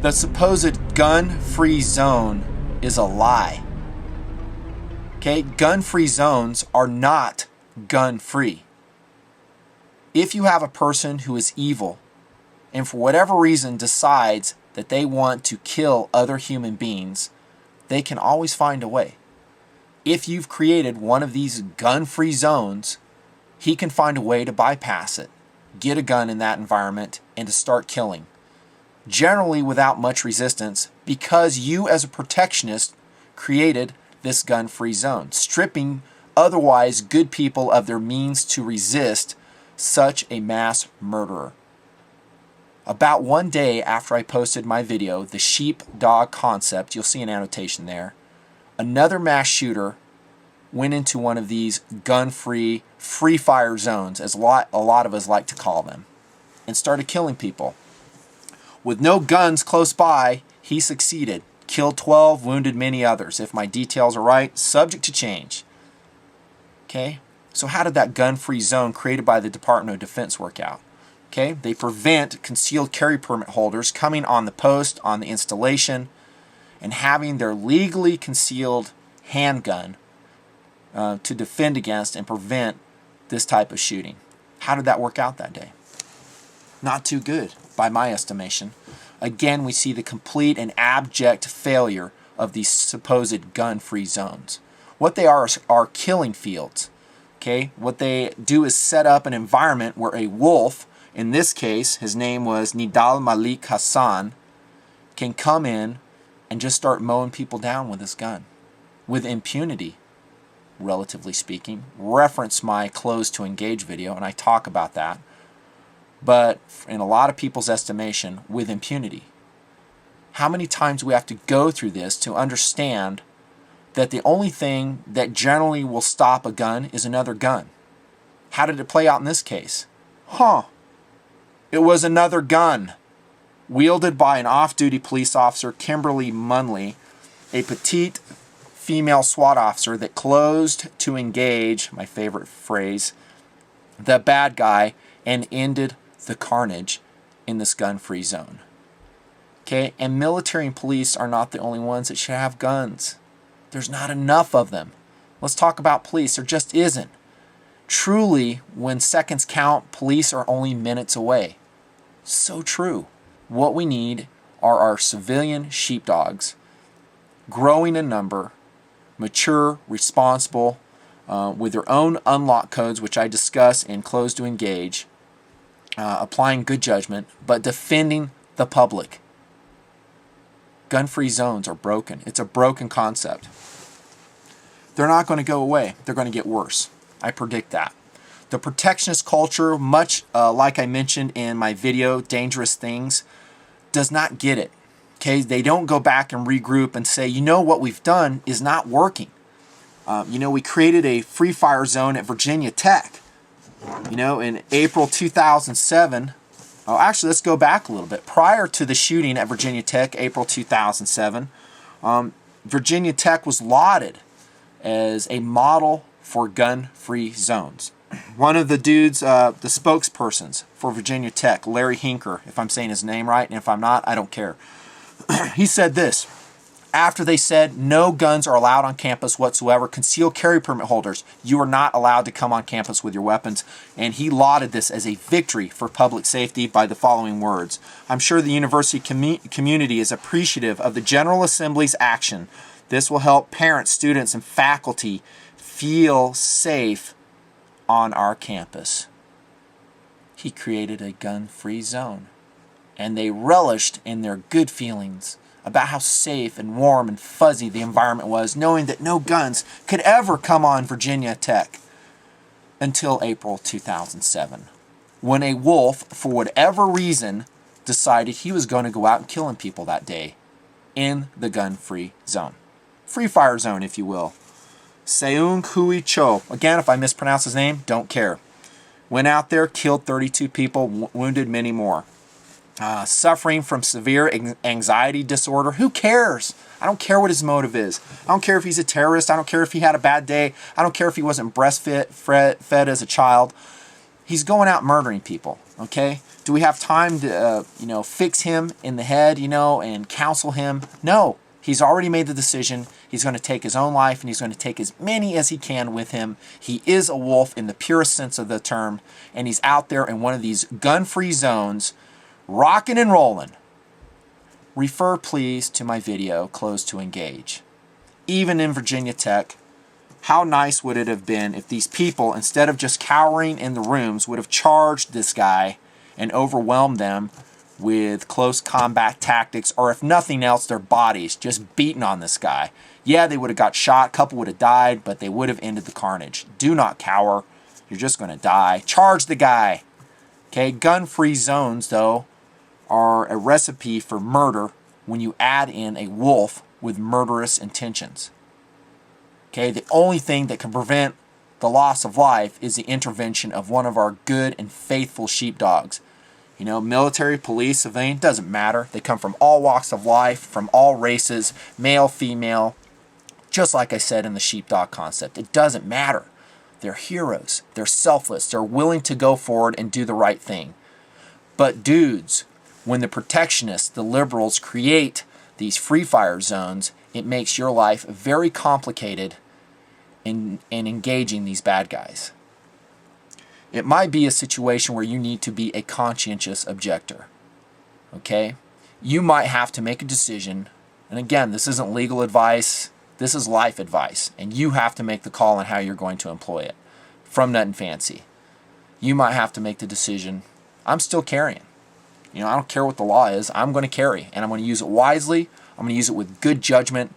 The supposed gun-free zone is a lie. Okay, gun-free zones are not gun-free. If you have a person who is evil and for whatever reason decides that they want to kill other human beings, they can always find a way. If you've created one of these gun-free zones, he can find a way to bypass it, get a gun in that environment, and to start killing. Generally without much resistance, because you as a protectionist created this gun-free zone, stripping otherwise good people of their means to resist such a mass murderer. About one day after I posted my video, the sheepdog concept, you'll see an annotation there, another mass shooter went into one of these gun-free, free-fire zones, as a lot of us like to call them, and started killing people. With no guns close by, he succeeded. Killed 12, wounded many others. If my details are right, subject to change. Okay? So how did that gun-free zone created by the Department of Defense work out? Okay? They prevent concealed carry permit holders coming on the post, on the installation, and having their legally concealed handgun to defend against and prevent this type of shooting. How did that work out that day? Not too good, by my estimation. Again, we see the complete and abject failure of these supposed gun-free zones. What they are killing fields. Okay? What they do is set up an environment where a wolf, in this case, his name was Nidal Malik Hassan, can come in and just start mowing people down with his gun. With impunity, relatively speaking. Reference my Close to Engage video, and I talk about that. But in a lot of people's estimation, with impunity. How many times we have to go through this to understand that the only thing that generally will stop a gun is another gun? How did it play out in this case? It was another gun, wielded by an off-duty police officer, Kimberly Munley, a petite female SWAT officer that closed to engage, my favorite phrase, the bad guy, and ended the carnage in this gun-free zone. Okay, and military and police are not the only ones that should have guns. There's not enough of them. Let's talk about police. There just isn't. Truly, when seconds count, police are only minutes away. So true. What we need are our civilian sheepdogs, growing in number, mature, responsible, with their own unlock codes, which I discuss in Close to Engage, applying good judgment, but defending the public. Gun-free zones are broken. It's a broken concept. They're not going to go away. They're going to get worse. I predict that. The protectionist culture, much like I mentioned in my video, Dangerous Things, does not get it. Okay, they don't go back and regroup and say, you know, what we've done is not working. We created a free fire zone at Virginia Tech. In April 2007, actually, let's go back a little bit. Prior to the shooting at Virginia Tech, April 2007, Virginia Tech was lauded as a model for gun-free zones. One of the dudes, the spokespersons for Virginia Tech, Larry Hinker, if I'm saying his name right, and if I'm not, I don't care. He said this. After they said no guns are allowed on campus whatsoever, concealed carry permit holders, you are not allowed to come on campus with your weapons. And he lauded this as a victory for public safety by the following words. I'm sure the university community is appreciative of the General Assembly's action. This will help parents, students, and faculty feel safe on our campus. He created a gun-free zone, and they relished in their good feelings about how safe and warm and fuzzy the environment was, knowing that no guns could ever come on Virginia Tech until April 2007, when a wolf, for whatever reason, decided he was going to go out and killing people that day in the gun-free zone. Free fire zone, if you will. Seung Hui Cho. Again, if I mispronounce his name, don't care. Went out there, killed 32 people, wounded many more. Suffering from severe anxiety disorder. Who cares? I don't care what his motive is. I don't care if he's a terrorist. I don't care if he had a bad day. I don't care if he wasn't breastfed as a child. He's going out murdering people. Okay? Do we have time to, fix him in the head, and counsel him? No. He's already made the decision. He's going to take his own life, and he's going to take as many as he can with him. He is a wolf in the purest sense of the term, and he's out there in one of these gun-free zones, rocking and rolling. Refer, please, to my video, Close to Engage. Even in Virginia Tech, how nice would it have been if these people, instead of just cowering in the rooms, would have charged this guy and overwhelmed them with close combat tactics, or if nothing else, their bodies, just beating on this guy. Yeah, they would have got shot, a couple would have died, but they would have ended the carnage. Do not cower. You're just going to die. Charge the guy. Okay, gun-free zones, though, are a recipe for murder when you add in a wolf with murderous intentions. Okay, the only thing that can prevent the loss of life is the intervention of one of our good and faithful sheepdogs. Military, police, civilian, doesn't matter. They come from all walks of life, from all races, male, female. Just like I said in the sheepdog concept, it doesn't matter. They're heroes. They're selfless. They're willing to go forward and do the right thing. But dudes, when the protectionists, the liberals, create these free fire zones, it makes your life very complicated in engaging these bad guys. It might be a situation where you need to be a conscientious objector. Okay? You might have to make a decision, and again, this isn't legal advice, this is life advice, and you have to make the call on how you're going to employ it. From Nutnfancy. You might have to make the decision, I'm still carrying. I don't care what the law is, I'm going to carry, and I'm going to use it wisely, I'm going to use it with good judgment,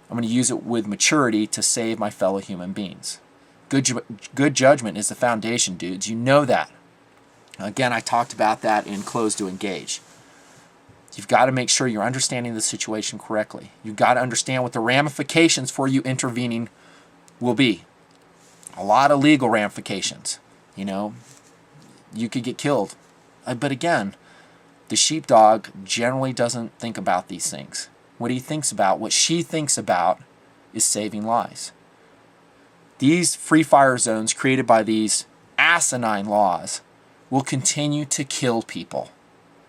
I'm going to use it with maturity to save my fellow human beings. Good judgment is the foundation, dudes. You know that. Again, I talked about that in Close to Engage. You've got to make sure you're understanding the situation correctly. You've got to understand what the ramifications for you intervening will be. A lot of legal ramifications. You could get killed. But again, the sheepdog generally doesn't think about these things. What she thinks about is saving lives. These free fire zones created by these asinine laws will continue to kill people,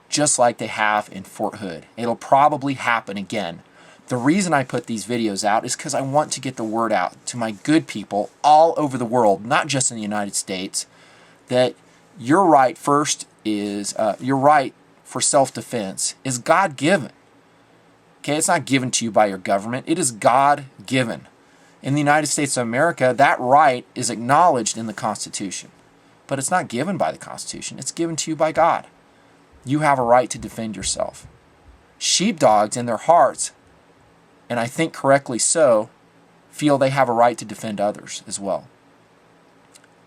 just like they have in Fort Hood. It'll probably happen again. The reason I put these videos out is because I want to get the word out to my good people all over the world, not just in the United States, that your right first is, your right for self-defense is God-given. Okay, it's not given to you by your government. It is God-given. In the United States of America, that right is acknowledged in the Constitution. But it's not given by the Constitution. It's given to you by God. You have a right to defend yourself. Sheepdogs in their hearts, and I think correctly so, feel they have a right to defend others as well.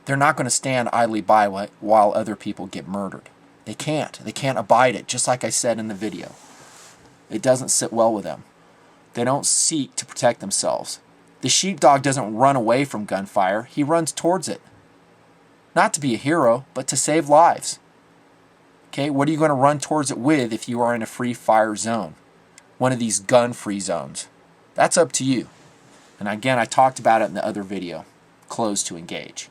They're not going to stand idly by while other people get murdered. They can't. They can't abide it, just like I said in the video. It doesn't sit well with them. They don't seek to protect themselves. The sheepdog doesn't run away from gunfire. He runs towards it. Not to be a hero, but to save lives. Okay, what are you going to run towards it with if you are in a free fire zone? One of these gun-free zones. That's up to you. And again, I talked about it in the other video, Close to Engage.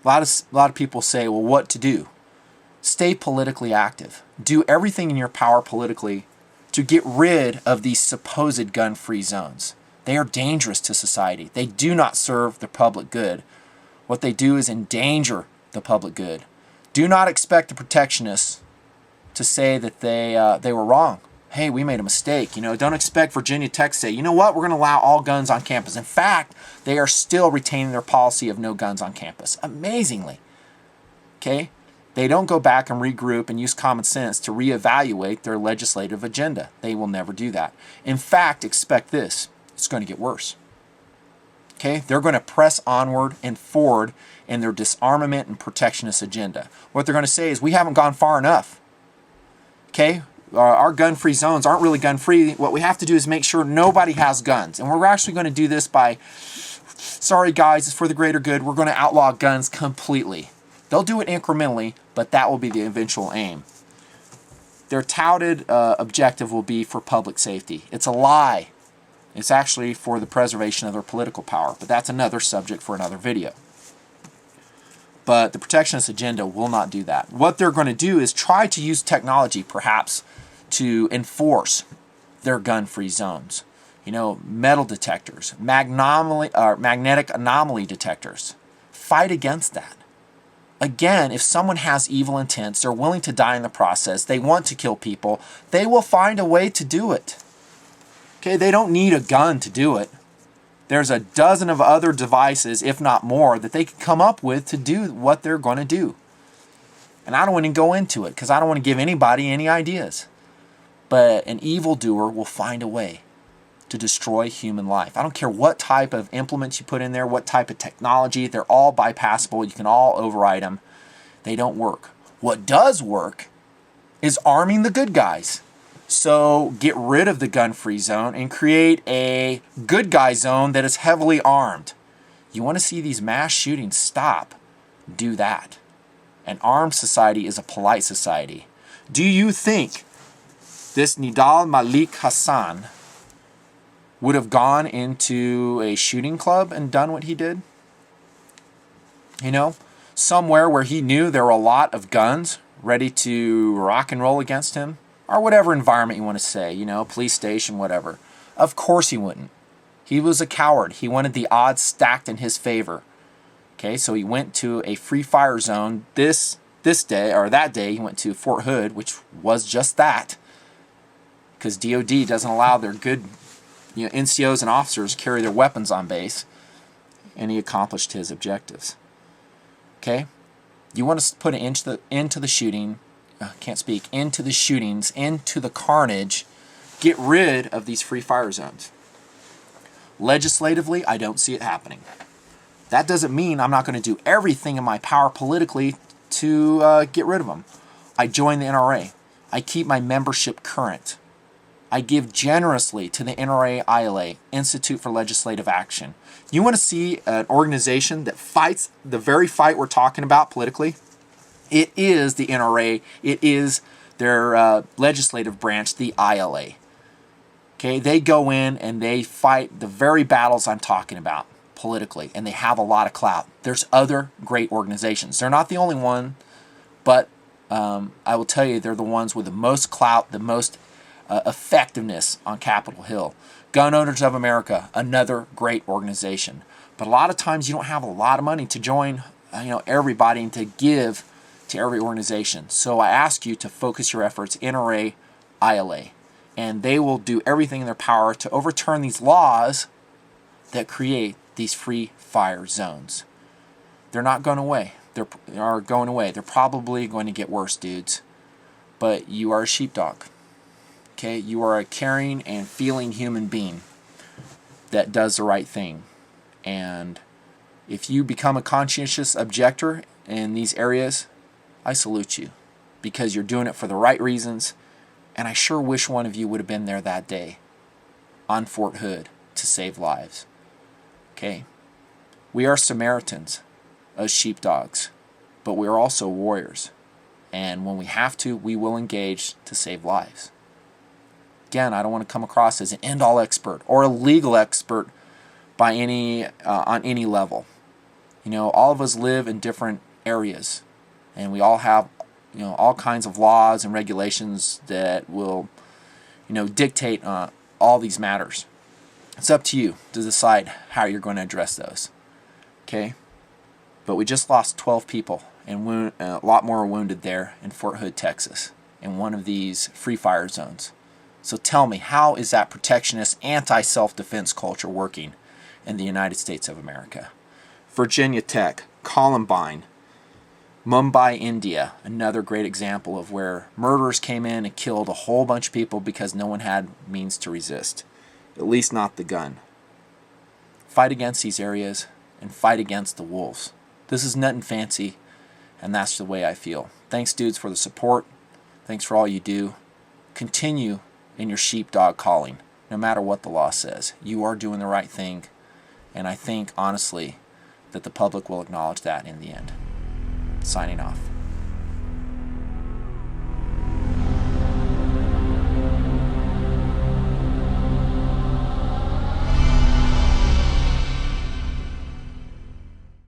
A lot of people say, well, what to do? Stay politically active. Do everything in your power politically to get rid of these supposed gun-free zones. They are dangerous to society. They do not serve the public good. What they do is endanger the public good. Do not expect the protectionists to say that they were wrong. Hey, we made a mistake. Don't expect Virginia Tech to say, you know what, we're going to allow all guns on campus. In fact, they are still retaining their policy of no guns on campus. Amazingly. Okay? They don't go back and regroup and use common sense to reevaluate their legislative agenda. They will never do that. In fact, expect this. It's going to get worse. Okay? They're going to press onward and forward in their disarmament and protectionist agenda. What they're going to say is, we haven't gone far enough. Okay? Our gun-free zones aren't really gun-free. What we have to do is make sure nobody has guns. And we're actually going to do this by, sorry guys, it's for the greater good. We're going to outlaw guns completely. They'll do it incrementally, but that will be the eventual aim. Their touted objective will be for public safety. It's a lie. It's actually for the preservation of their political power, but that's another subject for another video. But the protectionist agenda will not do that. What they're going to do is try to use technology, perhaps, to enforce their gun-free zones. You know, metal detectors, magnetic anomaly detectors. Fight against that. Again, if someone has evil intents, they're willing to die in the process, they want to kill people, they will find a way to do it. Okay, they don't need a gun to do it. There's a dozen of other devices, if not more, that they can come up with to do what they're going to do. And I don't want to go into it because I don't want to give anybody any ideas. But an evildoer will find a way to destroy human life. I don't care what type of implements you put in there, what type of technology, they're all bypassable. You can all override them. They don't work. What does work is arming the good guys. So get rid of the gun-free zone and create a good guy zone that is heavily armed. You want to see these mass shootings stop? Do that. An armed society is a polite society. Do you think this Nidal Malik Hassan would have gone into a shooting club and done what he did? You know, somewhere where he knew there were a lot of guns ready to rock and roll against him, or whatever environment you want to say, you know, police station, whatever. Of course he wouldn't. He was a coward. He wanted the odds stacked in his favor. Okay, so he went to a free fire zone this day, or that day, he went to Fort Hood, which was just that, because DOD doesn't allow their good, NCOs and officers carry their weapons on base, and he accomplished his objectives. Okay, you want to put it into the shooting. Into the shootings, into the carnage. Get rid of these free fire zones. Legislatively, I don't see it happening. That doesn't mean I'm not going to do everything in my power politically to get rid of them. I join the NRA. I keep my membership current. I give generously to the NRA ILA, Institute for Legislative Action. You want to see an organization that fights the very fight we're talking about politically? It is the NRA. It is their legislative branch, the ILA. Okay, they go in and they fight the very battles I'm talking about politically, and they have a lot of clout. There's other great organizations. They're not the only one, but I will tell you they're the ones with the most clout, the most effectiveness on Capitol Hill. Gun Owners of America, another great organization. But a lot of times you don't have a lot of money to join everybody and to give to every organization. So I ask you to focus your efforts, NRA, ILA, and they will do everything in their power to overturn these laws that create these free fire zones. They're not going away. They're probably going to get worse, dudes. But you are a sheepdog. Okay? You are a caring and feeling human being that does the right thing. And if you become a conscientious objector in these areas, I salute you, because you're doing it for the right reasons, and I sure wish one of you would have been there that day on Fort Hood to save lives. Okay? We are Samaritans as sheepdogs, but we are also warriors, and when we have to, we will engage to save lives. Again, I don't want to come across as an end-all expert or a legal expert by on any level. All of us live in different areas. And we all have, all kinds of laws and regulations that will, dictate all these matters. It's up to you to decide how you're going to address those. Okay? But we just lost 12 people, and a lot more are wounded there in Fort Hood, Texas, in one of these free fire zones. So tell me, how is that protectionist, anti-self-defense culture working in the United States of America? Virginia Tech, Columbine, Mumbai, India, another great example of where murderers came in and killed a whole bunch of people because no one had means to resist, at least not the gun. Fight against these areas and fight against the wolves. This is Nutnfancy, and that's the way I feel. Thanks, dudes, for the support. Thanks for all you do. Continue in your sheepdog calling, no matter what the law says. You are doing the right thing, and I think, honestly, that the public will acknowledge that in the end. Signing off.